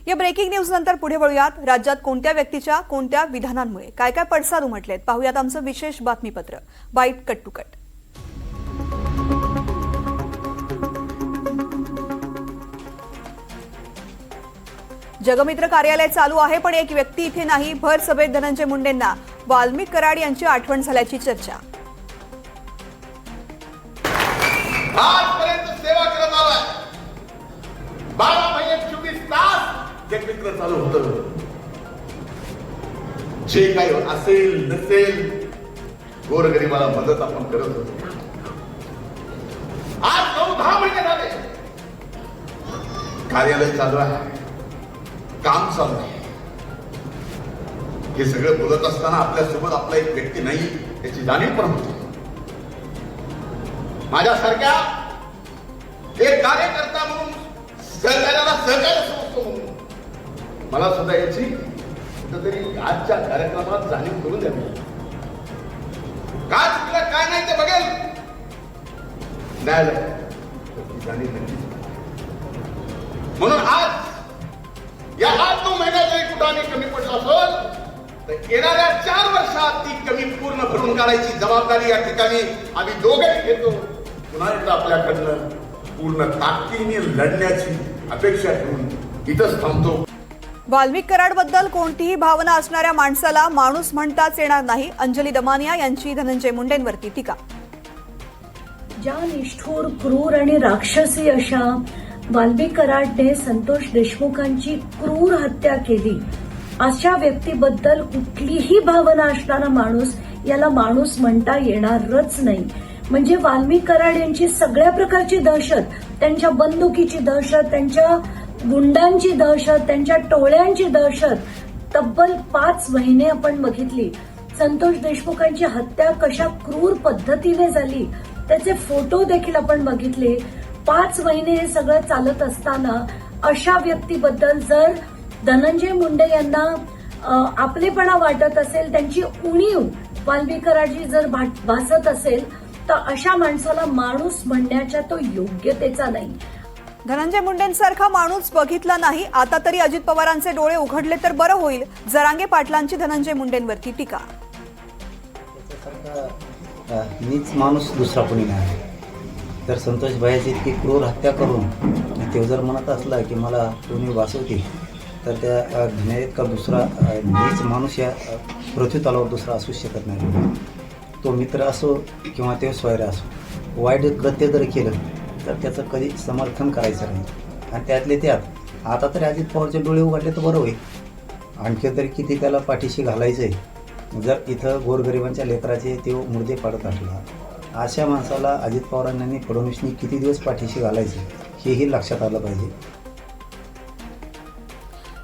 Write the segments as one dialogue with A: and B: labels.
A: या breaking news नंतर पुढे वळूयात. राज्यात कोणत्या व्यक्तीच्या कोणत्या विधानांमुळे काय काय पडसाद उमटलेत पाहूयात आमचं विशेष बातमीपत्र byte cut to cut. Jagmitra कार्यालय चालू आहे पण एक व्यक्ती इथे नाही. भर सभेत धनंजय मुंडेंना वाल्मिक कराड यांची आठवण झाल्याची चर्चा.
B: आजपर्यंत सेवा करत आलाय. 12 महिने 24 तास जगमित्र चालू होतं. जे काही असेल नसेल गोरगरिबाला मदत आपण करत होतो. आज 9-10 महिने झाले कार्यालय चालू आहे, काम चालू आहे. हे सगळं बोलत असताना आपल्यासोबत आपला एक व्यक्ती नाही याची जाणीव पण होती. माझ्यासारख्या एक कार्यकर्ता म्हणून सहकार्याला सहकार्य समजतो म्हणून मला सुद्धा याची कुठेतरी आजच्या कार्यक्रमात जाणीव करून द्यावी. काय चुकलं काय नाही ते बघेल न्यायालय जाणीव नाही. म्हणून आज या 8-9 महिन्यात जरी कुठाने कमी पडला असेल तर येणाऱ्या 4 वर्षात ती कमी पूर्ण भरून काढायची जबाबदारी या ठिकाणी आम्ही दोघेही घेतो. पुन्हा एकदा आपल्याकडनं पूर्ण ताकदीने लढण्याची अपेक्षा ठेवून इथंच थांबतो.
A: वाल्मिक कराडबद्दल कोणतीही भावना असणाऱ्या माणसाला माणूस म्हणताच येणार नाही. अंजली दमानिया यांची धनंजय मुंडेंवरती टीका.
C: ज्या निष्ठुर क्रूर आणि राक्षसी अशा वाल्मिक कराडने संतोष देशमुखांची क्रूर हत्या केली, अशा व्यक्तीबद्दल कुठलीही भावना असणारा माणूस याला माणूस म्हणता येणारच नाही. म्हणजे वाल्मिक कराड यांची सगळ्या प्रकारची दहशत, त्यांच्या बंदुकीची दहशत, त्यांच्या गुंडांची दहशत, त्यांच्या टोळ्यांची दहशत तब्बल 5 महिने आपण बघितली. संतोष देशमुखांची हत्या कशा क्रूर पद्धतीने झाली त्याचे फोटो देखील आपण बघितले. 5 महिने हे सगळं चालत असताना अशा व्यक्तीबद्दल जर धनंजय मुंडे यांना आपलेपणा वाटत असेल, त्यांची उणीव वाल्मिक कराडची जर भासत असेल तर अशा माणसाला माणूस म्हणण्याच्या तो योग्यतेचा नाही.
A: धनंजय मुंडेंसारखा माणूस बघितला नाही. आता तरी अजित पवारांचे डोळे उघडले तर बरं होईल. जरांगे पाटलांची धनंजय मुंडेंवरती टीका.
D: नीच माणूस दुसरा कोणी नाही. तर संतोष भाईची इतकी क्रूर हत्या करून ते जर म्हणत असला की मला कोणी वाचवते तर त्या घेण्यात का दुसरा नीच माणूस या पृथ्वी तलावर दुसरा असू शकत नाही. तो मित्र असो किंवा ते स्वैर असो, वाईट कृत्य जर केलं तर त्याचं कधी समर्थन करायचं नाही. आणि त्यातले त्यात आता तरी अजित पवारचे डोळे उघडले तर बरं होईल. आणखी तरी किती त्याला पाठीशी घालायचं आहे. जर इथं गोरगरिबांच्या लेकराचे ते मुर्दे पाडत असला अशा माणसाला अजित पवारांनी फडणवीसनी किती दिवस पाठीशी घालायचे हेही लक्षात आलं पाहिजे.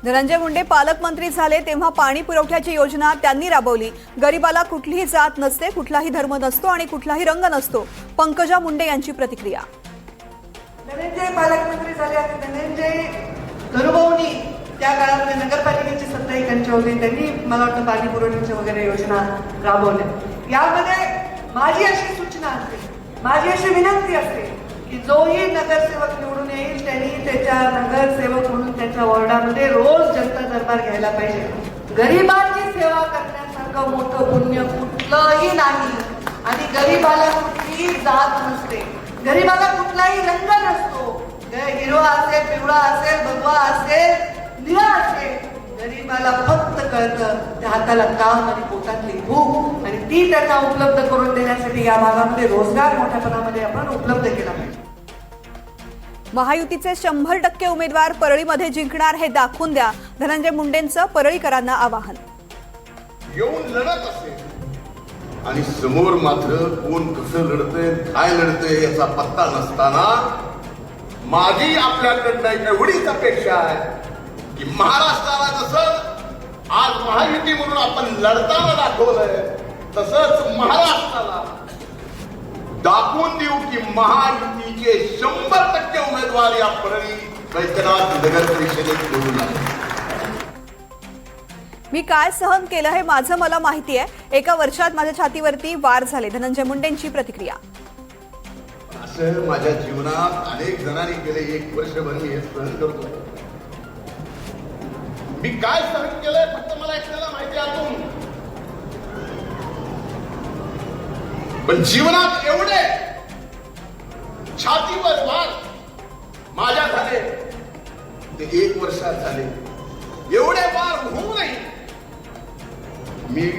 A: धनंजय मुंडे पालकमंत्री झाले तेव्हा पाणी पुरवठ्याची योजना त्यांनी राबवली. गरीबाला कुठलीही जात नसते, कुठलाही धर्म नसतो आणि कुठलाही रंग नसतो. पंकजा मुंडे यांची प्रतिक्रिया.
E: धनंजय पालकमंत्री झाले आणि धनंजय धनुभाऊनी त्या काळामध्ये नगरपालिकेची सत्ता त्यांची होती. त्यांनी मला वाटतं पाणी पुरवठ्याच्या वगैरे योजना राबवल्या. यामध्ये माझी अशी सूचना असते, माझी अशी विनंती असते की जोही नगरसेवक निवडून येईल त्यांनी त्याच्या नगरसेवक म्हणून त्याच्या वॉर्डामध्ये रोज जनता दरबार घ्यायला पाहिजे. गरिबांची सेवा करण्यासारखं मोठं पुण्य कुठलंही नाही. आणि गरिबाला कुठलीही जात नसते, गरिबाला कुठलाही रंग नसतो. हिरवा असेल, पिवळा असेल, भगवा असेल, निळा असेल, गरिबाला फक्त कळतं त्या हाताला काम आणि पोटातली भूक, आणि ती त्यांना उपलब्ध करून देण्यासाठी या भागामध्ये रोजगार मोठ्या प्रमाणामध्ये आपण उपलब्ध केला पाहिजे.
A: महायुतीचे 100% उमेदवार परळीमध्ये जिंकणार हे दाखवून द्या. धनंजय मुंडेंचं परळीकरांना आवाहन.
B: येऊन लढत असेल आणि समोर मात्र कोण कसं लढतंय काय लढतंय याचा पत्ता नसताना माझी आपल्याकडनं एवढीच अपेक्षा आहे की महाराष्ट्राला जसं आज महायुती म्हणून आपण लढताना दाखवलंय तसंच महाराष्ट्राला दाखवून देऊ की महायुतीचे 100% उमेदवार या परळी वैद्यनाथ नगर परिषदेत निवडून आले.
A: मी काय सहन केलं हे माझं मला माहिती आहे. एका वर्षात माझ्या छातीवरती वार झाले. धनंजय मुंडेंची प्रतिक्रिया.
B: असं माझ्या जीवनात अनेक जणांनी गेले 1 वर्षभर मी हे सहन करतो. मी काय सहन केलंय फक्त मला एकट्याला माहिती आतून. पण जीवनात एवढे छातीवर वार माझ्या झाले ते 1 वर्षात झाले. एवढे वार होऊनही मी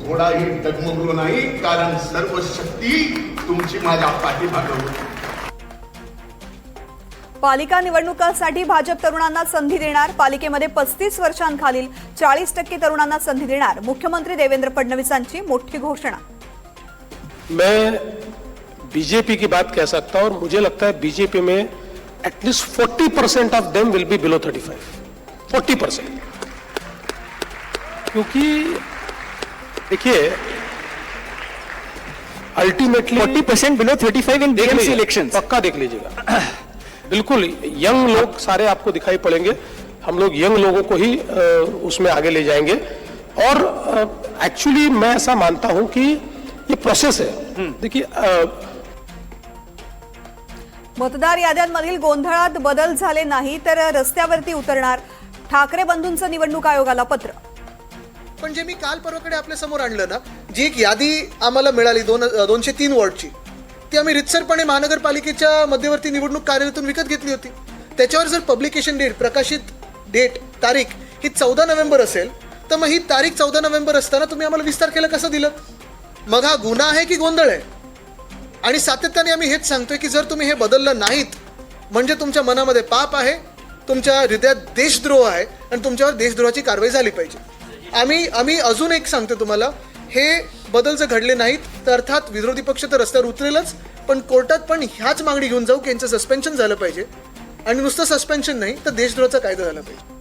B: थोडाही डगमगलो नाही, कारण सर्व शक्ती तुमची माझ्या पाठीमागे होती.
A: पालिका निवडणुकांसाठी भाजप तरुणांना संधी देणार. पालिकेमध्ये 35 वर्षांखालील 40% तरुणांना संधी देणार. मुख्यमंत्री देवेंद्र फडणवीसांची मोठी घोषणा.
F: मैं बीजेपी की बात कह सकता हूं और मुझे लगता है बीजेपी में at least 40% of them will be below 35. 40%. क्योंकि देखिए ultimately
G: 40% below 35 in BMC elections.
F: पक्का देख लीजिएगा. बिल्कुल यंग लोग सारे आपको दिखाई पड़ेंगे. हम लोग यंग लोगों को ही उसमें आगे ले जाएंगे. और एक्चुअली मैं ऐसा मानता हूं कि ये प्रोसेस है. देखिए
A: मतदार याद्यांमधील गोंधळात बदल झाले नाही तर रस्त्यावरती उतरणार. ठाकरे बंधूंचं निवडणूक आयोगाला पत्र.
H: पण जे मी काल परवाकडे आपल्या समोर आणलं ना, जी एक यादी आम्हाला मिळाली 203 वॉर्डची, ती आम्ही रितसरपणे महानगरपालिकेच्या मध्यवर्ती निवडणूक कार्यालयातून विकत घेतली होती. त्याच्यावर जर पब्लिकेशन डेट, प्रकाशित डेट, तारीख ही 14 नोव्हेंबर असेल, तर मग ही तारीख 14 नोव्हेंबर असताना तुम्ही आम्हाला 20 तारखेला कसं दिलं? मग हा गुन्हा आहे की गोंधळ आहे? आणि सातत्याने आम्ही हेच सांगतोय की जर तुम्ही हे बदललं नाहीत म्हणजे तुमच्या मनामध्ये पाप आहे, तुमच्या हृदयात देशद्रोह आहे आणि तुमच्यावर देशद्रोहाची कारवाई झाली पाहिजे. आम्ही अजून एक सांगतो तुम्हाला, हे बदल जर घडले नाहीत तर अर्थात विरोधी पक्ष तर रस्त्यावर उतरेलच, पण कोर्टात पण ह्याच मागणी घेऊन जाऊ की यांचं सस्पेन्शन झालं पाहिजे. आणि नुसतं सस्पेन्शन नाही तर देशद्रोहाचा कायदा झाला पाहिजे.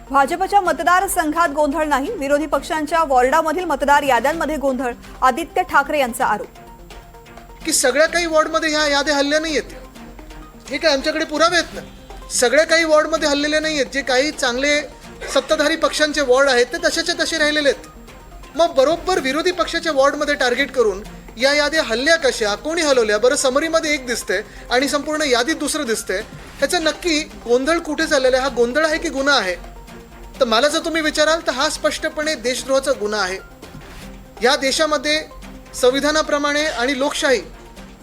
A: भाजपच्या मतदारसंघात गोंधळ नाही. विरोधी पक्षांच्या वॉर्डामधील मतदार याद्यांमध्ये गोंधळ. आदित्य ठाकरे यांचा आरोप.
H: की सगळ्या काही वॉर्डमध्ये ह्या याद्या हल्ल्या नाही आहेत. हे काय आमच्याकडे पुरावे आहेत ना. सगळ्या काही वॉर्डमध्ये हल्लेले नाही आहेत. जे काही चांगले सत्ताधारी पक्षांचे वॉर्ड आहेत ते तसेच्या तसे राहिलेले आहेत. मग बरोबर विरोधी पक्षाच्या वॉर्डमध्ये टार्गेट करून या याद्या हल्ल्या कशा, कोणी हलवल्या? बरं, समरीमध्ये एक दिसतंय आणि संपूर्ण यादीत दुसरं दिसतंय. ह्याचं नक्की गोंधळ कुठे झालेला आहे? हा गोंधळ आहे की गुन्हा आहे? तर मला जर तुम्ही विचाराल तर हा स्पष्टपणे देशद्रोहाचा गुन्हा आहे. या देशामध्ये संविधानाप्रमाणे आणि लोकशाही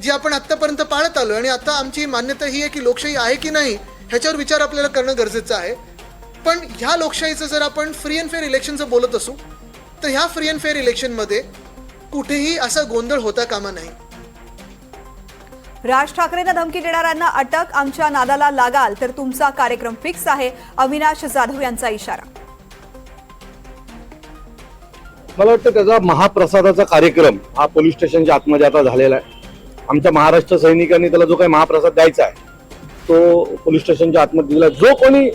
H: जी आपण आत्तापर्यंत पाळत आलो, आणि आता आमची मान्यता ही आहे की लोकशाही आहे की नाही ह्याच्यावर विचार आपल्याला करणं गरजेचं आहे. पण ह्या लोकशाहीचं जर आपण फ्री अँड फेअर इलेक्शनचं बोलत असू तर ह्या फ्री अँड फेअर इलेक्शनमध्ये कुठेही असा गोंधळ होता कामा नाही.
A: राज ठाकरेंना धमकी देणाऱ्यांना अटक. आमच्या नादाला लागाल तर तुमचा कार्यक्रम फिक्स आहे. अविनाश जाधव यांचा इशारा.
I: मला वाटतं त्याचा महाप्रसादाचा कार्यक्रम हा पोलीस स्टेशनच्या आतमध्ये आता झालेला आहे. आमच्या महाराष्ट्र सैनिकांनी त्याला जो काही महाप्रसाद द्यायचा आहे तो पोलीस स्टेशनच्या आतमध्ये दिला. जो कोणी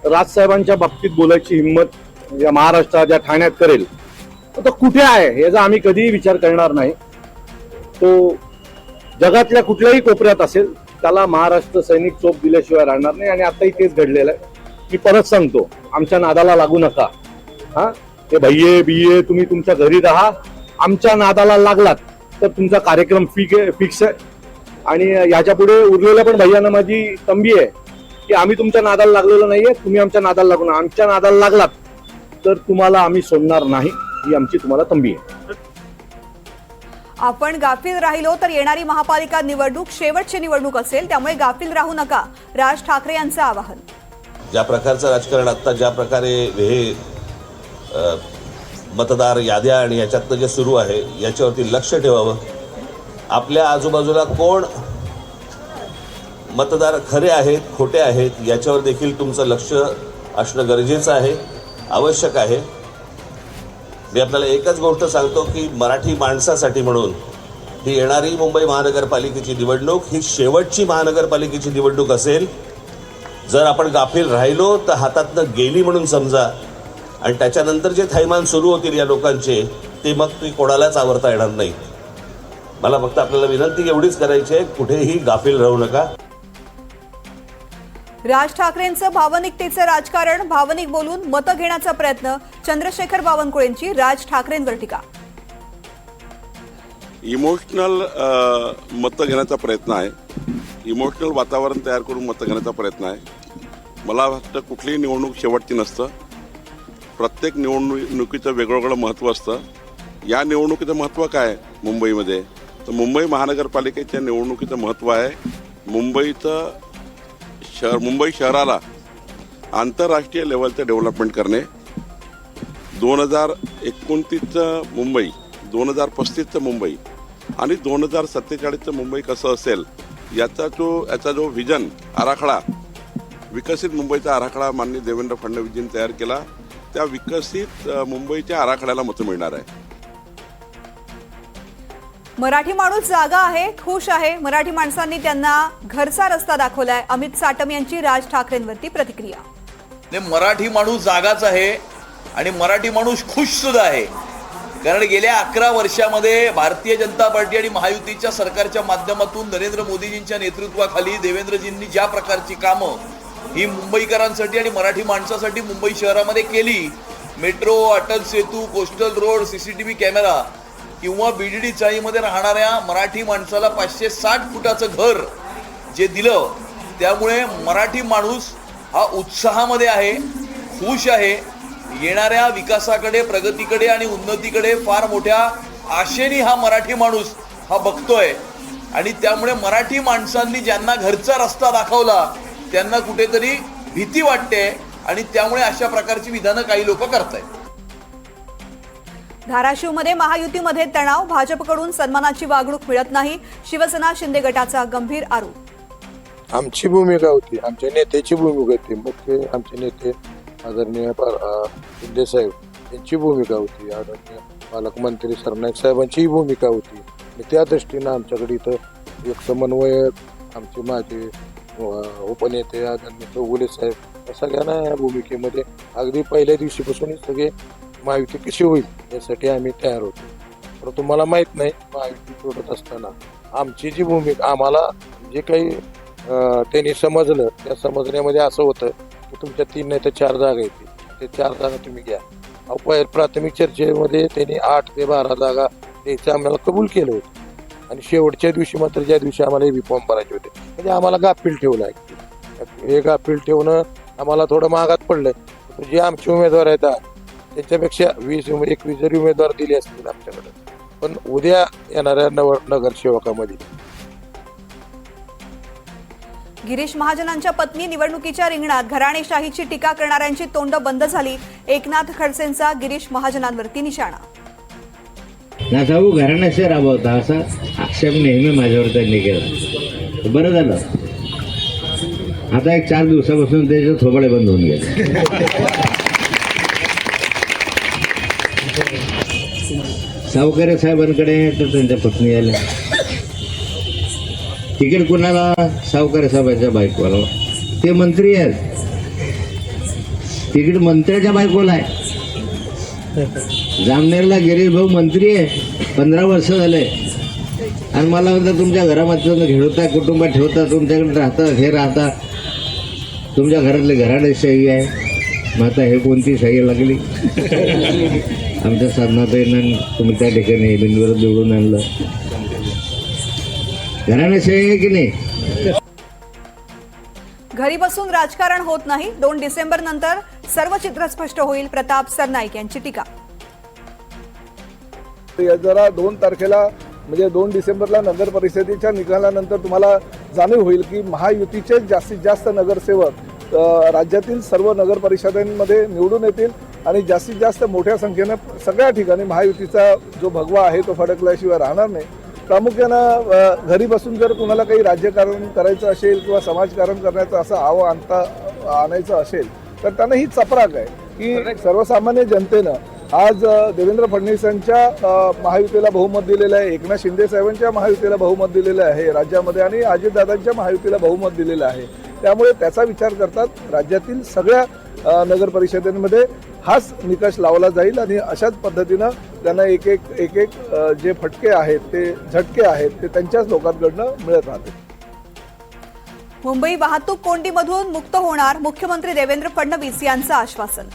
I: राजसाहेबांच्या बाबतीत बोलायची हिंमत या महाराष्ट्रात या ठाण्यात करेल तो कुठे आहे याचा आम्ही कधीही विचार करणार नाही. तो जगातल्या कुठल्याही कोपऱ्यात असेल त्याला महाराष्ट्र सैनिक चोप दिल्याशिवाय राहणार नाही. आणि आताही तेच घडलेलं आहे. मी परत सांगतो, आमच्या नादाला लागू नका. हा, ते भैये बिये तुम्ही तुमच्या घरी राहा. आमच्या नादाला लागलात तर तुमचा कार्यक्रम फिक्स आहे. आणि याच्या पुढे उरलेल्या पण भैयांना माझी तंबी आहे की आम्ही तुमच्या नादाला लागलेलो नाहीये, तुम्ही आमच्या नादाला लागू नका. आमच्या नादाला लागलात तर तुम्हाला आम्ही सोडणार नाही, ही आमची तुम्हाला तंबी आहे.
A: आपण गाफील राहिलो तर येणारी महापालिका निवडणूक शेवटची निवडणूक असेल, त्यामुळे गाफील राहू नका. राज ठाकरे यांचं आवाहन.
J: ज्या प्रकारचं राजकारण आता ज्या प्रकारे हे मतदार याद्या आणि याच्यातलं जे सुरू आहे याच्यावरती लक्ष ठेवावं. आपल्या आजूबाजूला कोण मतदार खरे आहेत खोटे आहेत याच्यावर देखील तुमचं लक्ष असणं गरजेचं आहे, आवश्यक आहे. मी आपल्याला एकच गोष्ट सांगतो की मराठी माणसासाठी म्हणून ही येणारी मुंबई महानगरपालिकेची निवडणूक ही शेवटची महानगरपालिकेची निवडणूक असेल. जर आपण गाफील राहिलो तर हातातनं गेली म्हणून समजा. आणि त्याच्यानंतर जे थैमान सुरू होतील या लोकांचे ते मग ती कोणालाच आवरता येणार नाही. मला फक्त आपल्याला विनंती एवढीच करायची आहे, कुठेही गाफील राहू नका.
A: राज ठाकरेंचं भावनिकतेचं राजकारण. भावनिक बोलून मतं घेण्याचा प्रयत्न. चंद्रशेखर बावनकुळेंची राज ठाकरेंवर टीका.
K: इमोशनल मतं घेण्याचा प्रयत्न आहे. इमोशनल वातावरण तयार करून मतं घेण्याचा प्रयत्न आहे.
I: मला वाटतं कुठलीही निवडणूक शेवटची नसतं. प्रत्येक निवडणुकीचं वेगवेगळं महत्त्व असतं. या निवडणुकीचं महत्त्व काय मुंबईमध्ये, तर मुंबई महानगरपालिकेच्या निवडणुकीचं महत्त्व आहे मुंबई शहराला आंतरराष्ट्रीय लेवलचं डेव्हलपमेंट करणे. 2029चं मुंबई, 2035चं मुंबई आणि 2047चं मुंबई कसं असेल याचा जो व्हिजन आराखडा, विकसित मुंबईचा आराखडा माननीय देवेंद्र फडणवीसजींनी तयार केला. त्या विकसित मुंबईच्या आराखड्याला मतं मिळणार आहे.
A: मराठी माणूस जागा आहे, खुश आहे. मराठी माणसांनी त्यांना घरचा रस्ता दाखवलाय. अमित साटम यांची राज ठाकरेंवरती प्रतिक्रिया.
K: मराठी माणूस जागाच आहे आणि मराठी माणूस खुश सुद्धा आहे. कारण गेल्या 11 वर्षामध्ये भारतीय जनता पार्टी आणि महायुतीच्या सरकारच्या माध्यमातून नरेंद्र मोदीजींच्या नेतृत्वाखाली देवेंद्रजींनी ज्या प्रकारची कामं ही मुंबईकरांसाठी आणि मराठी माणसासाठी मुंबई शहरामध्ये केली, metro, Atal Setu, coastal road, CCTV camera किंवा BDD चाळीमध्ये राहणाऱ्या मराठी माणसाला 560 फुटाचं घर जे दिलं, त्यामुळे मराठी माणूस हा उत्साहामध्ये आहे, खुश आहे. येणाऱ्या विकासाकडे, प्रगतीकडे आणि उन्नतीकडे फार मोठ्या आशेने हा मराठी माणूस हा बघतोय. आणि त्यामुळे मराठी माणसांनी ज्यांना घरचा रस्ता दाखवला त्यांना कुठेतरी भीती वाटते आणि त्यामुळे अशा प्रकारची विधानं काही लोक करतायत.
A: धाराशिवमध्ये महायुतीमध्ये तणाव. भाजपकडून सन्मानाची वागणूक मिळत नाही. शिवसेना शिंदे गटाचा गंभीर आरोप.
I: आमची भूमिका होती, आमच्या नेत्याची भूमिका होती, मुख्य आमचे नेते आदरणीय शिंदे साहेब यांची भूमिका होती, आदरणीय पालकमंत्री सरनाईक साहेबांची भूमिका होती. त्या दृष्टीनं आमच्याकडे इथं एक समन्वयक, आमचे माझे उपनेते आदरणीय चौगुले साहेब, सगळ्यांना या भूमिकेमध्ये अगदी पहिल्या दिवशीपासून सगळे महायुती कशी होईल यासाठी आम्ही तयार होतो. परंतु मला माहीत नाही महायुती सोडत असताना आमची जी भूमिका, आम्हाला जे काही त्यांनी समजलं त्या समजण्यामध्ये असं होतं की तुमच्या 3 नाही तर 4 जागा येतील, ते 4 जागा तुम्ही घ्या. प्राथमिक चर्चेमध्ये त्यांनी 8 ते 12 जागा द्यायचं आम्हाला कबूल केलं होतं. आणि शेवटच्या दिवशी मात्र ज्या दिवशी आम्हाला हे फॉर्म भरायचे होते, म्हणजे आम्हाला गाफील ठेवलं आहे. हे गाफील ठेवणं आम्हाला थोडं महागात पडलंय. जे आमचे उमेदवार आहेत त्याच्यापेक्षा 20-21 जरी उमेदवार दिले असतील आमच्याकडे, पण उद्या येणाऱ्या नगरसेवकामध्ये
A: गिरीश महाजनांच्या पत्नी निवडणुकीच्या रिंगणात. घराणेशाहीची टीका करणाऱ्यांची तोंड बंद झाली. एकनाथ खडसेंचा गिरीश महाजनांवरती निशाणा.
L: नाथाऊ घराण्याशी राबवता असा आक्षेप नेहमी माझ्यावर त्यांनी केला. बरं झालं आता एक 4 दिवसापासून त्याचे थोबाडे बंद होऊन गेले. सावकारे साहेबांकडे तर त्यांच्या पत्नी आल्या. तिकीट कुणाला? सावकारे साहेबांच्या बायकोला. ते मंत्री आहेत, तिकीट मंत्र्याच्या बायकोला आहे. जामनेरला गिरीश भाऊ मंत्री आहे, 15 वर्ष झाले. आणि मला म्हणतात तुमच्या घरामध्ये घेवता, कुटुंबात ठेवता, तुमच्याकडे राहतात, हे राहता, तुमच्या घरातले घराणेशाही आहे. मग आता हे कोणती शाही लागली? आमच्या साधनाताईंना तुम्ही त्या ठिकाणी बिनविरोध निवडून आणलं. घराणेशाही आहे की नाही?
A: घरी बसून राजकारण होत नाही. 2 डिसेंबर नंतर सर्व चित्र स्पष्ट होईल. प्रताप सरनाईक यांची टीका.
I: जरा 2 तारखेला म्हणजे 2 डिसेंबरला नगर परिषदेच्या निकालानंतर तुम्हाला जाणीव होईल की महायुतीचे जास्तीत जास्त नगरसेवक राज्यातील सर्व नगर परिषदांमध्ये निवडून येतील आणि जास्तीत जास्त मोठ्या संख्येने सगळ्या ठिकाणी महायुतीचा जो भगवा आहे तो फडकल्याशिवाय राहणार नाही. प्रामुख्यानं घरी बसून जर तुम्हाला काही राजकारण करायचं असेल किंवा समाजकारण करण्याचं असं आणायचं असेल तर त्यांना ही चपराक आहे की सर्वसामान्य जनतेनं आज देवेंद्र फडणवीसांच्या महायुतीला बहुमत दिलेलं आहे, एकनाथ शिंदे साहेबांच्या महायुतीला बहुमत दिलेलं आहे राज्यामध्ये आणि अजितदादांच्या महायुतीला बहुमत दिलेलं आहे. त्यामुळे त्याचा विचार करतात राज्यातील सगळ्या नगर परिषदेमध्ये हाच निकष लावला जाईल आणि अशाच पद्धतीनं त्यांना एक एक जे फटके आहेत ते झटके आहेत ते त्यांच्याच लोकांकडनं मिळत राहतील.
A: मुंबई वाहतूक कोंडीमधून मुक्त होणार. मुख्यमंत्री देवेंद्र फडणवीस यांचं आश्वासन.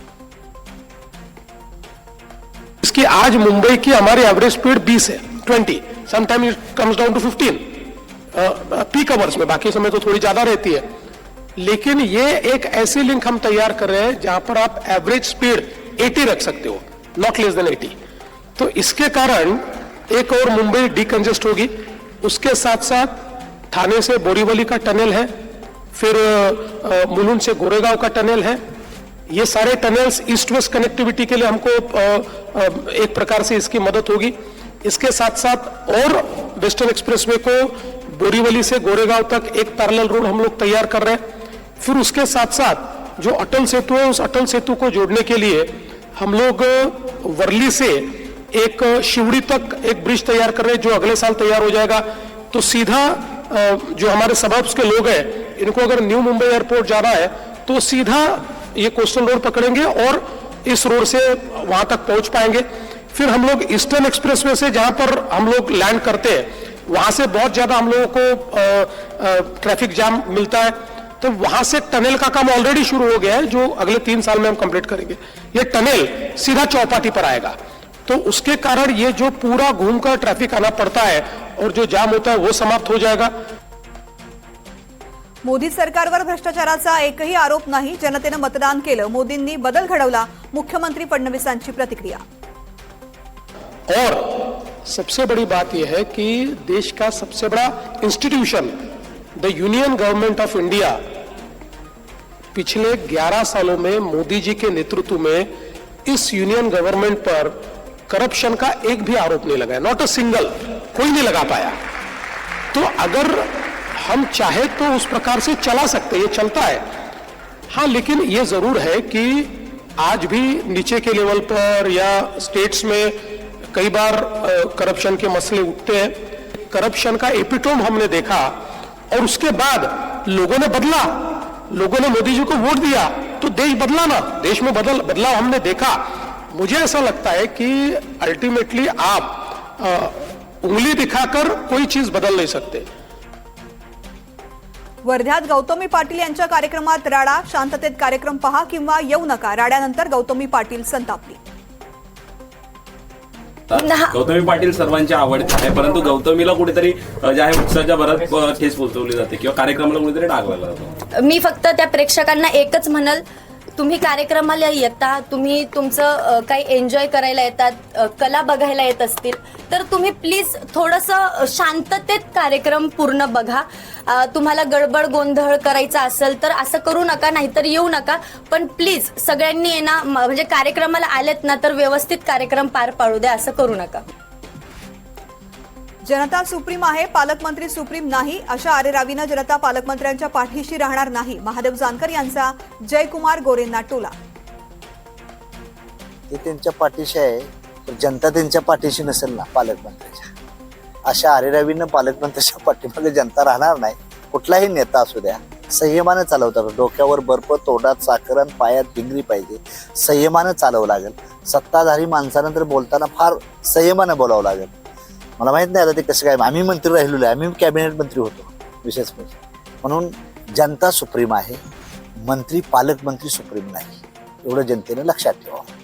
F: इसकी आज मुंबई की हमारी एवरेज स्पीड 20 है, 20, sometime it comes down to 15 peak hours में, बाकी समय तो थोड़ी ज्यादा रहती है. लेकिन ये एक ऐसी लिंक हम तैयार कर रहे हैं जहां पर आप एवरेज स्पीड 80 रख सकते हो, नॉट लेस देन 80। तो इसके कारण एक और मुंबई डिकंजेस्ट होगी। उसके साथ साथ थाने से बोरीवली का टनल है, फिर मुलुंड से गोरेगांव का टनल है। ये सारे टनल्स ईस्ट वेस्ट कनेक्टिविटी के लिए हमको एक प्रकार से इसकी मदद होगी। इसके साथ साथ और वेस्टर्न एक्सप्रेसवे को बोरीवली से गोरेगांव तक एक पैरेलल रोड हम लोग तैयार कर रहे हैं। फिर उसके साथ साथ जो अटल सेतु है, उस अटल सेतु को जोड़ने के लिए हम लोग वर्ली से एक शिवड़ी तक एक ब्रिज तैयार कर रहे हैं, जो अगले साल तैयार हो जाएगा। तो सीधा जो हमारे सबर्ब्स के लोग हैं, इनको अगर न्यू मुंबई एयरपोर्ट जाना है तो सीधा ये कोस्टल रोड पकड़ेंगे और इस रोड से वहां तक पहुंच पाएंगे। फिर हम लोग ईस्टर्न एक्सप्रेसवे से जहां पर हम लोग लैंड करते हैं, वहां से बहुत ज्यादा हम लोगों को ट्रैफिक जाम मिलता है, तो वहां से टनल का काम ऑलरेडी शुरू हो गया है, जो अगले 3 साल में हम कंप्लीट करेंगे। ये टनल सीधा चौपाटी पर आएगा, तो उसके कारण ये जो पूरा घूमकर ट्रैफिक आना पड़ता है और जो जाम होता है वो समाप्त हो जाएगा।
A: मोदी सरकारवर भ्रष्टाचाराचा एकही आरोप नाही, जनतेनं मतदान केलं, मोदींनी बदल घडवला, मुख्यमंत्री फडणवीसांची प्रतिक्रिया।
F: और सबसे बड़ी बात यह है कि देश का सबसे बड़ा institution the union government of India पिछले 11 सालों में मोदी जी के नेतृत्व में इस यूनियन गवर्नमेंट पर करप्शन का एक भी आरोप नहीं लगा है, नॉट अ सिंगल, कोई नहीं लगा पाया। तो अगर हम चाहे तो उस प्रकार से चला सकते, ये चलता है। हाँ, लेकिन ये जरूर है कि आज भी नीचे के लेवल पर या स्टेट्स में कई बार करप्शन के मसले उठते हैं। करप्शन का एपिटोम हमने देखा और उसके बाद लोगों ने बदला, लोगों ने मोदी जी को वोट दिया तो देश बदला ना, देश में बदलाव हमने देखा। मुझे ऐसा लगता है कि अल्टीमेटली आप उंगली दिखाकर कोई चीज बदल नहीं सकते।
A: वर्ध्यात गौतमी पाटील यांच्या कार्यक्रमात राडा, शांततेत कार्यक्रम पहा किंवा येऊ नका, राड्यानंतर गौतमी पाटील संतापली।
M: गौतमी पाटील सर्वांच्या आवडते आहे, परंतु गौतमीला कुठेतरी जे आहे उत्साहाच्या भरात ठेस पोहोचवली जाते किंवा कार्यक्रमाला कुठेतरी डाग लागला जातो।
N: मी फक्त त्या प्रेक्षकांना एकच म्हणल, तुम्ही कार्यक्रमाला येता, तुम्ही तुमचं काही एन्जॉय करायला येतात, कला बघायला येत असतील तर तुम्ही प्लीज थोडंसं शांततेत कार्यक्रम पूर्ण बघा। तुम्हाला गडबड गोंधळ करायचा असेल तर असं करू नका, नाहीतर येऊ नका, पण प्लीज सगळ्यांनी आहे ना, म्हणजे कार्यक्रमाला आलेत ना तर व्यवस्थित कार्यक्रम पार पाडू द्या, असं करू नका।
A: जनता सुप्रीम आहे, पालकमंत्री सुप्रीम नाही, अशा आरेरावीनं जनता पालकमंत्र्यांच्या पाठीशी राहणार नाही, महादेव जानकर यांचा जयकुमार गोरेंना टोला।
O: ते त्यांच्या पाठीशी आहे, पण जनता त्यांच्या पाठीशी नसेल ना पालकमंत्र्याच्या। अशा आरेरावीनं पालकमंत्र्याच्या पाठीमागे जनता राहणार नाही। कुठलाही नेता असू द्या, संयमानं चालवतात। डोक्यावर बर्फ, तोंडात साखर आणि पायात भिंगरी पाहिजे, संयमानं चालवं लागेल। सत्ताधारी माणसानं तर बोलताना फार संयमानं बोलावं लागेल। मला माहित नाही आता ते कसं काय, आम्ही मंत्री राहिलेलो आहे, आम्ही कॅबिनेट मंत्री होतो विशेष म्हणून। जनता सुप्रीम आहे, मंत्री पालकमंत्री सुप्रीम नाही, एवढं जनतेने लक्षात ठेवावं।